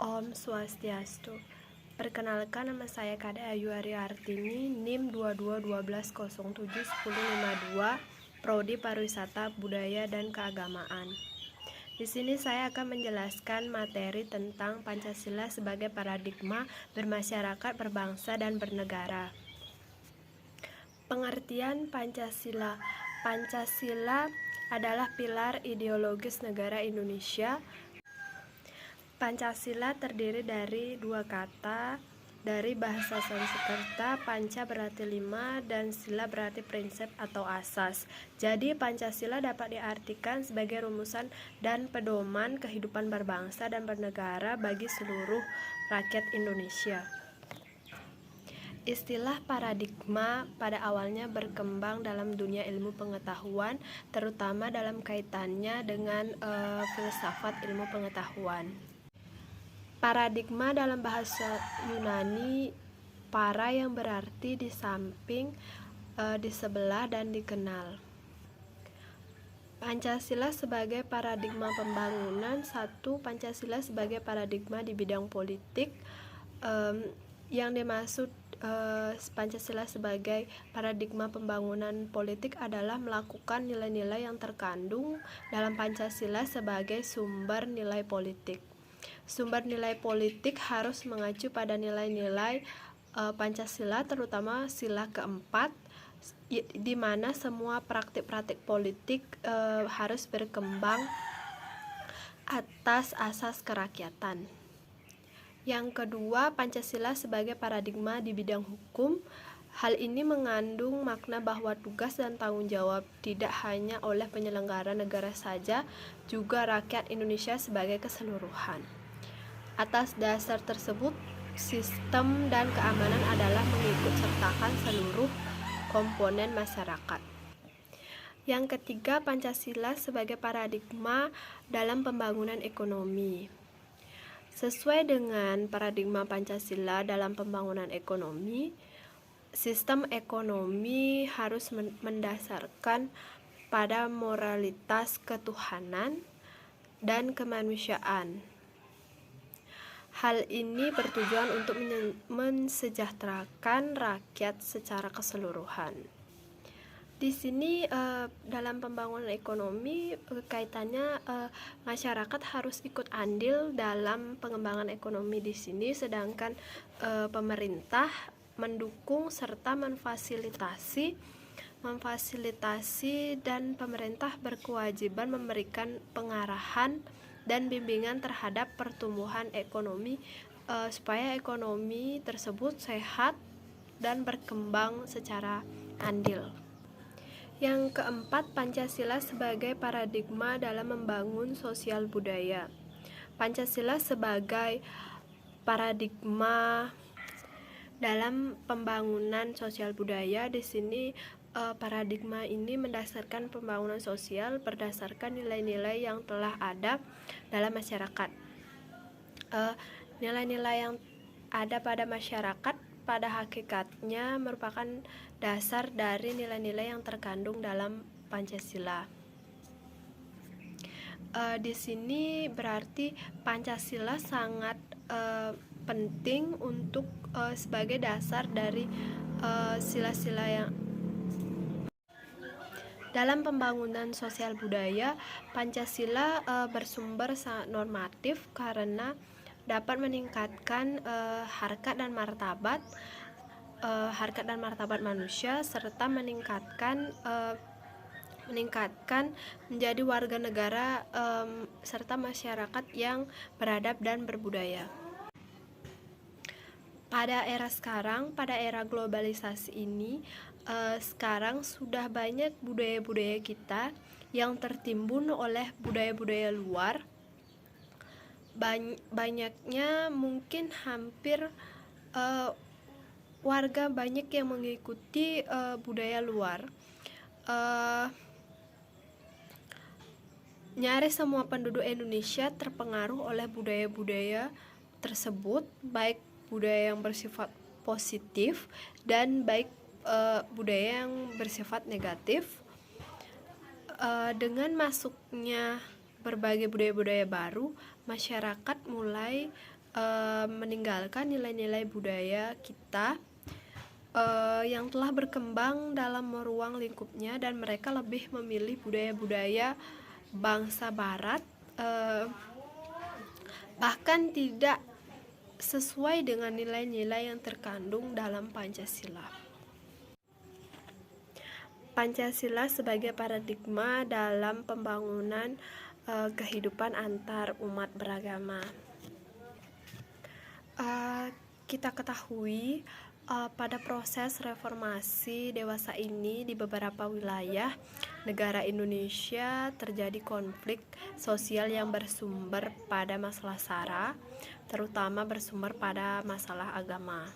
Om Swastiastu. Perkenalkan, nama saya Kade Ayu Ariyartini, NIM 2212071052, Prodi Pariwisata, Budaya, dan Keagamaan. Di sini saya akan menjelaskan materi tentang Pancasila sebagai paradigma bermasyarakat, berbangsa, dan bernegara. Pengertian Pancasila. Pancasila adalah pilar ideologis negara Indonesia. Pancasila terdiri dari dua kata dari bahasa Sanskerta. Panca berarti 5 dan sila berarti prinsip atau asas. Jadi Pancasila dapat diartikan sebagai rumusan dan pedoman kehidupan berbangsa dan bernegara bagi seluruh rakyat Indonesia. Istilah paradigma pada awalnya berkembang dalam dunia ilmu pengetahuan, terutama dalam kaitannya dengan filsafat ilmu pengetahuan. Paradigma dalam bahasa Yunani para yang berarti di samping, di sebelah, dan dikenal. Pancasila sebagai paradigma pembangunan. 1. Pancasila sebagai paradigma di bidang politik. Yang dimaksud Pancasila sebagai paradigma pembangunan politik adalah melakukan nilai-nilai yang terkandung dalam Pancasila sebagai sumber nilai politik. Sumber nilai politik harus mengacu pada nilai-nilai Pancasila, terutama sila keempat, di mana semua praktik-praktik politik harus berkembang atas asas kerakyatan. Yang kedua, Pancasila sebagai paradigma di bidang hukum. Hal ini mengandung makna bahwa tugas dan tanggung jawab tidak hanya oleh penyelenggara negara saja, juga rakyat Indonesia sebagai keseluruhan. Atas dasar tersebut, sistem dan keamanan adalah mengikut sertakan seluruh komponen masyarakat. Yang ketiga, Pancasila sebagai paradigma dalam pembangunan ekonomi. Sesuai dengan paradigma Pancasila dalam pembangunan ekonomi, sistem ekonomi harus mendasarkan pada moralitas ketuhanan dan kemanusiaan. Hal ini bertujuan untuk mensejahterakan rakyat secara keseluruhan. Di sini dalam pembangunan ekonomi kaitannya masyarakat harus ikut andil dalam pengembangan ekonomi di sini, sedangkan pemerintah mendukung serta memfasilitasi dan pemerintah berkewajiban memberikan pengarahan dan bimbingan terhadap pertumbuhan ekonomi supaya ekonomi tersebut sehat dan berkembang secara andil. Yang keempat, Pancasila sebagai paradigma dalam membangun sosial budaya. Pancasila sebagai paradigma dalam pembangunan sosial budaya. Di sini paradigma ini mendasarkan pembangunan sosial berdasarkan nilai-nilai yang telah ada dalam masyarakat. Nilai-nilai yang ada pada masyarakat pada hakikatnya merupakan dasar dari nilai-nilai yang terkandung dalam Pancasila. Di sini berarti Pancasila sangat penting untuk sebagai dasar dari sila-sila yang dalam pembangunan sosial budaya. Pancasila bersumber sangat normatif karena dapat meningkatkan harkat dan martabat manusia, serta meningkatkan menjadi warga negara serta masyarakat yang beradab dan berbudaya. Pada era sekarang, pada era globalisasi ini, sekarang sudah banyak budaya-budaya kita yang tertimbun oleh budaya-budaya luar. Banyaknya mungkin hampir warga banyak yang mengikuti budaya luar. Nyaris semua penduduk Indonesia terpengaruh oleh budaya-budaya tersebut, baik budaya yang bersifat positif dan baik budaya yang bersifat negatif. Dengan masuknya berbagai budaya-budaya baru, masyarakat mulai meninggalkan nilai-nilai budaya kita yang telah berkembang dalam ruang lingkupnya, dan mereka lebih memilih budaya-budaya bangsa Barat, bahkan tidak sesuai dengan nilai-nilai yang terkandung dalam Pancasila. Pancasila sebagai paradigma dalam pembangunan kehidupan antar umat beragama. Kita ketahui pada proses reformasi dewasa ini di beberapa wilayah negara Indonesia terjadi konflik sosial yang bersumber pada masalah SARA, terutama bersumber pada masalah agama.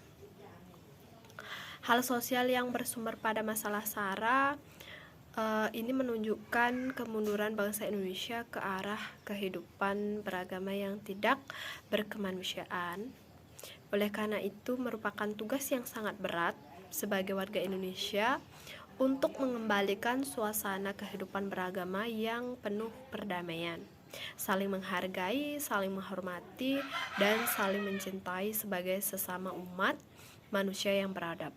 Hal sosial yang bersumber pada masalah SARA ini menunjukkan kemunduran bangsa Indonesia ke arah kehidupan beragama yang tidak berkemanusiaan. Oleh karena itu, merupakan tugas yang sangat berat sebagai warga Indonesia untuk mengembalikan suasana kehidupan beragama yang penuh perdamaian, saling menghargai, saling menghormati, dan saling mencintai sebagai sesama umat manusia yang beradab.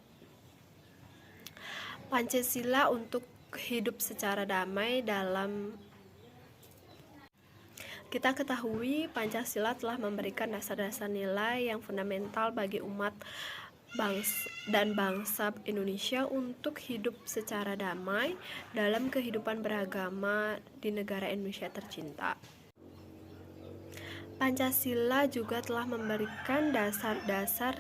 Pancasila untuk hidup secara damai dalam kita ketahui Pancasila telah memberikan dasar-dasar nilai yang fundamental bagi umat bangsa Indonesia untuk hidup secara damai dalam kehidupan beragama di negara Indonesia tercinta. Pancasila juga telah memberikan dasar-dasar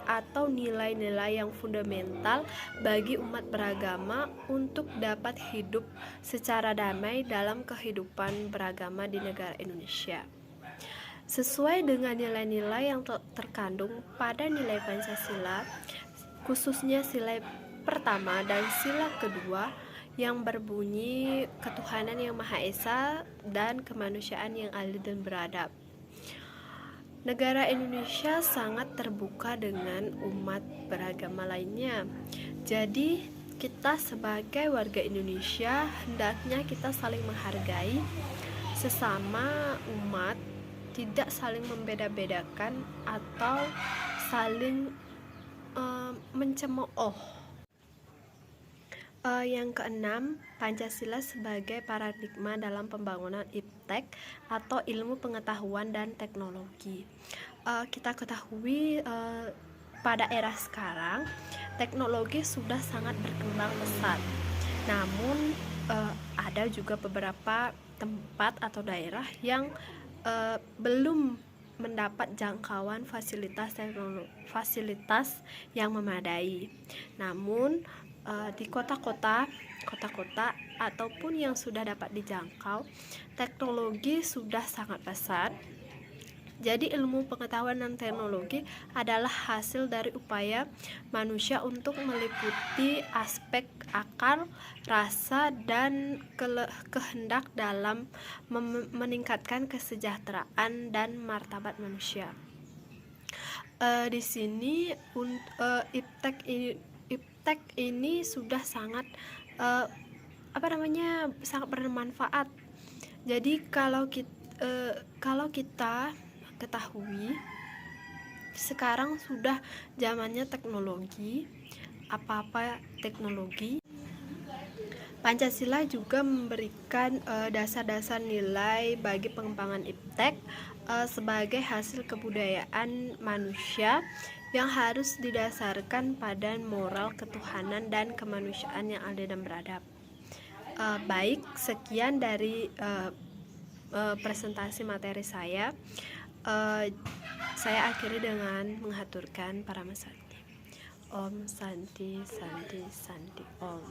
atau nilai-nilai yang fundamental bagi umat beragama untuk dapat hidup secara damai dalam kehidupan beragama di negara Indonesia. Sesuai dengan nilai-nilai yang terkandung pada nilai Pancasila, khususnya sila pertama dan sila kedua yang berbunyi ketuhanan yang Maha Esa dan kemanusiaan yang adil dan beradab. Negara Indonesia sangat terbuka dengan umat beragama lainnya. Jadi, kita sebagai warga Indonesia hendaknya kita saling menghargai sesama umat, tidak saling membeda-bedakan atau saling mencemooh. Yang keenam, Pancasila sebagai paradigma dalam pembangunan iptek atau ilmu pengetahuan dan teknologi. Kita ketahui pada era sekarang teknologi sudah sangat berkembang pesat. Namun ada juga beberapa tempat atau daerah yang belum mendapat jangkauan fasilitas yang memadai. Namun di kota-kota ataupun yang sudah dapat dijangkau, teknologi sudah sangat pesat. Jadi ilmu pengetahuan dan teknologi adalah hasil dari upaya manusia untuk meliputi aspek akal, rasa, dan kehendak dalam meningkatkan kesejahteraan dan martabat manusia. Di sini iptek ini sudah sangat sangat bermanfaat. Jadi kalau kita ketahui sekarang sudah zamannya teknologi, apa-apa teknologi. Pancasila juga memberikan dasar-dasar nilai bagi pengembangan iptek sebagai hasil kebudayaan manusia yang harus didasarkan pada moral ketuhanan dan kemanusiaan yang adil dan beradab. Baik, sekian dari presentasi materi saya. Saya akhiri dengan menghaturkan para Santi. Om Santi Santi Santi Om.